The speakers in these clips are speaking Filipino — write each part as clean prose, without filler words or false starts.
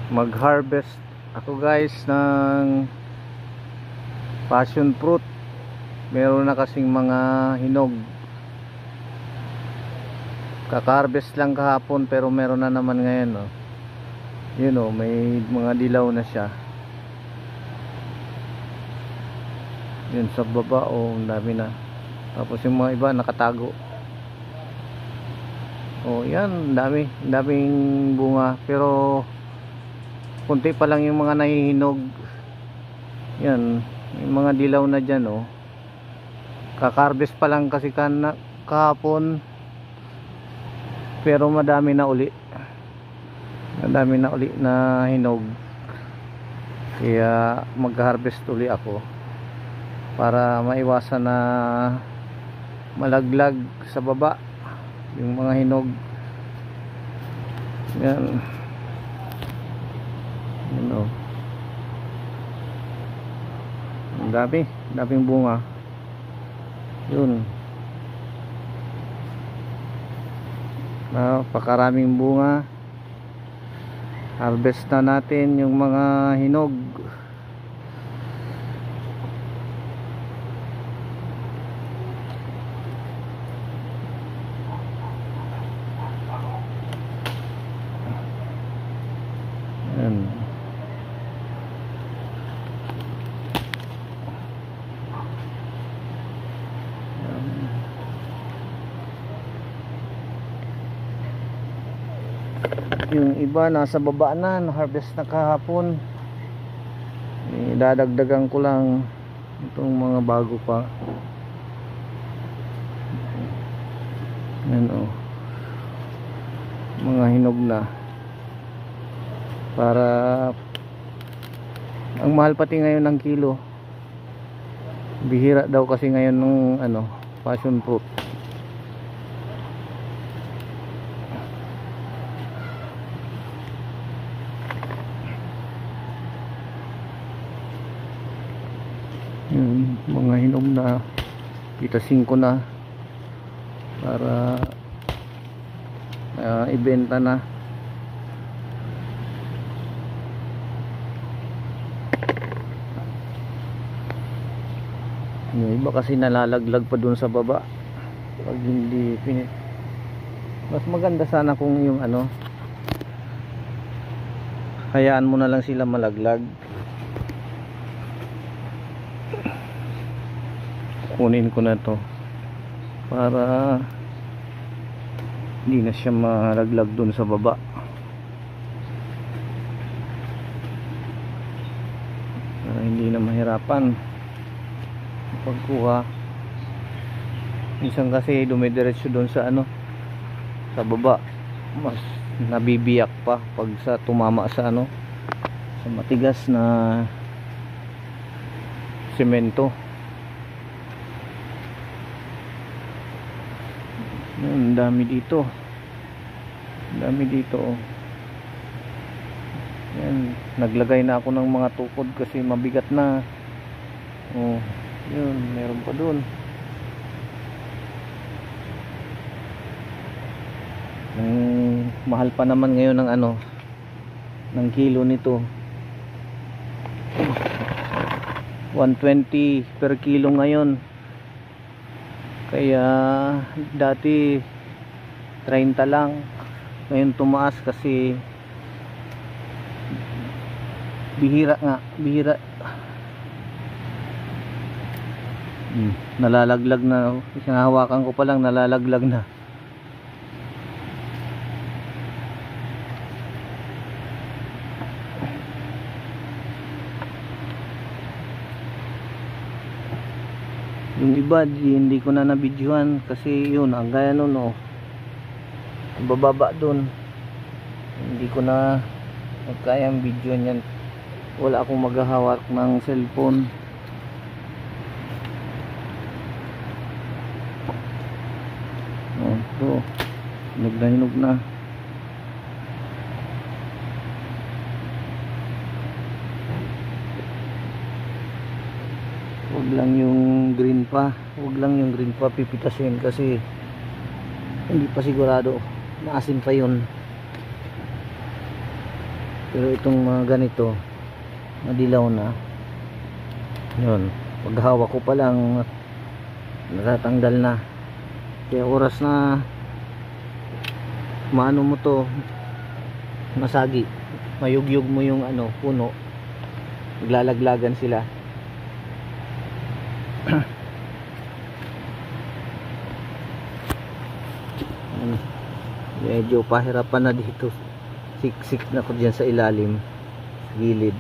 Mag-harvest ako guys ng passion fruit. Meron na kasing mga hinog. Kaka-harvest lang kahapon pero meron na naman ngayon, oh. Yun, oh, may mga dilaw na siya. Yun sa baba, oh, ang dami na. Tapos yung mga iba nakatago. Oh, yan, daming bunga pero kunti pa lang yung mga nahihinog. Yan, yung mga dilaw na dyan, oh. Kakarbes pa lang kasi kahapon pero madami na uli na hinog, kaya mag-harvest uli ako para maiwasan na malaglag sa baba yung mga hinog. Yan, oh. Ang daming bunga. Yun, napakaraming bunga. Harvest na natin yung mga hinog. Yan. Yung iba nasa baba na, harvest na kahapon. Dadagdagan ko lang itong mga bago pa. Yan, oh, mga hinog na. Para ang mahal pati ngayon ng kilo. Bihira daw kasi ngayon ng passion fruit. Yung mga hinog na pitasin ko na para ibenta na. Yung iba kasi nalalaglag pa dun sa baba pag hindi pinit. Mas maganda sana kung yung hayaan mo na lang sila malaglag. Kunin ko na to para hindi na siya malaglag dun sa baba. Para hindi na mahirapan pagkuha. Minsan kasi dumidiretso dun sa sa baba, mas nabibiyak pa pag tumama sa sa matigas na semento. Ang dami dito, oh. Yan, naglagay na ako ng mga tukod kasi mabigat na. Oh, yun, meron pa dun. Mahal pa naman ngayon ng ng kilo nito. 120 per kilo ngayon. Kaya dati 30 lang, ngayon tumaas kasi bihira. Nalalaglag na, hawakan ko pa lang nalalaglag na. Yung iba hindi ko na nabidyohan kasi yun, ang gaya nun, oh, bababa dun, hindi ko na kayang video niyan. Wala akong maghahawak ng cellphone. Oh, ito, hinog na. Huwag lang yung green pa, pipitasin kasi hindi pa sigurado, maasim pa yun. Pero itong mga ganito madilaw na, yun, pag hawak ko pa lang natatanggal na. Kaya oras na maano mo to, masagi, mayugyug mo yung ano, puno, maglalaglagan sila. Medyo pahirapan na dito, siksik na ko dyan sa ilalim, sa gilid.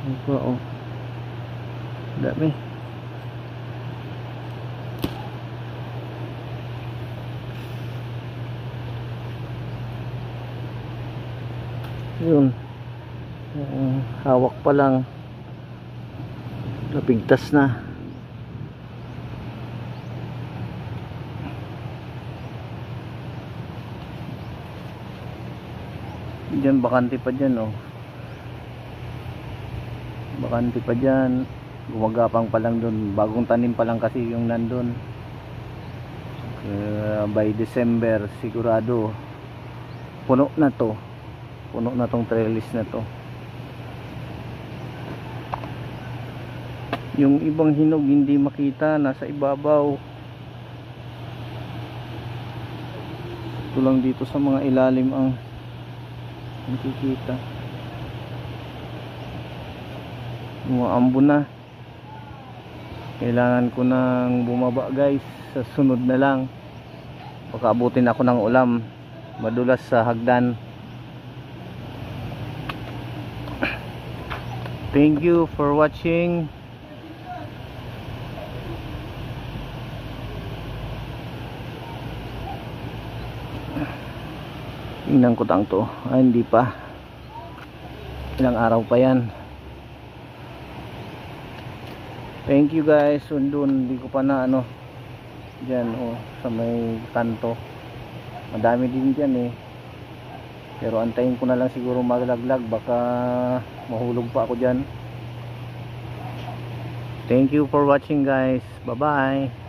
Ano pa, oh, dami. Yun, hawak pa lang napigtas na. Diyan bakante pa dyan, oh, bakante pa dyan, gumagapang pa lang dun, bagong tanim pa lang kasi yung nandun. By December sigurado puno na to, puno na tong trellis na to. Yung ibang hinog hindi makita, nasa ibabaw. Ito lang dito sa mga ilalim ang nakikita. Umaambon na, kailangan ko nang bumaba guys, sa sunod na lang baka abutin ako ng ulam, madulas sa hagdan. Thank you for watching. Tingnan ko tang to, hindi pa, ilang araw pa yan. Thank you guys. Doon hindi ko pa na ano, dyan, oh, sa may kanto madami din dyan, eh, pero antayin ko na lang siguro maglaglag, baka mahulog pa ako dyan. Thank you for watching guys, bye bye.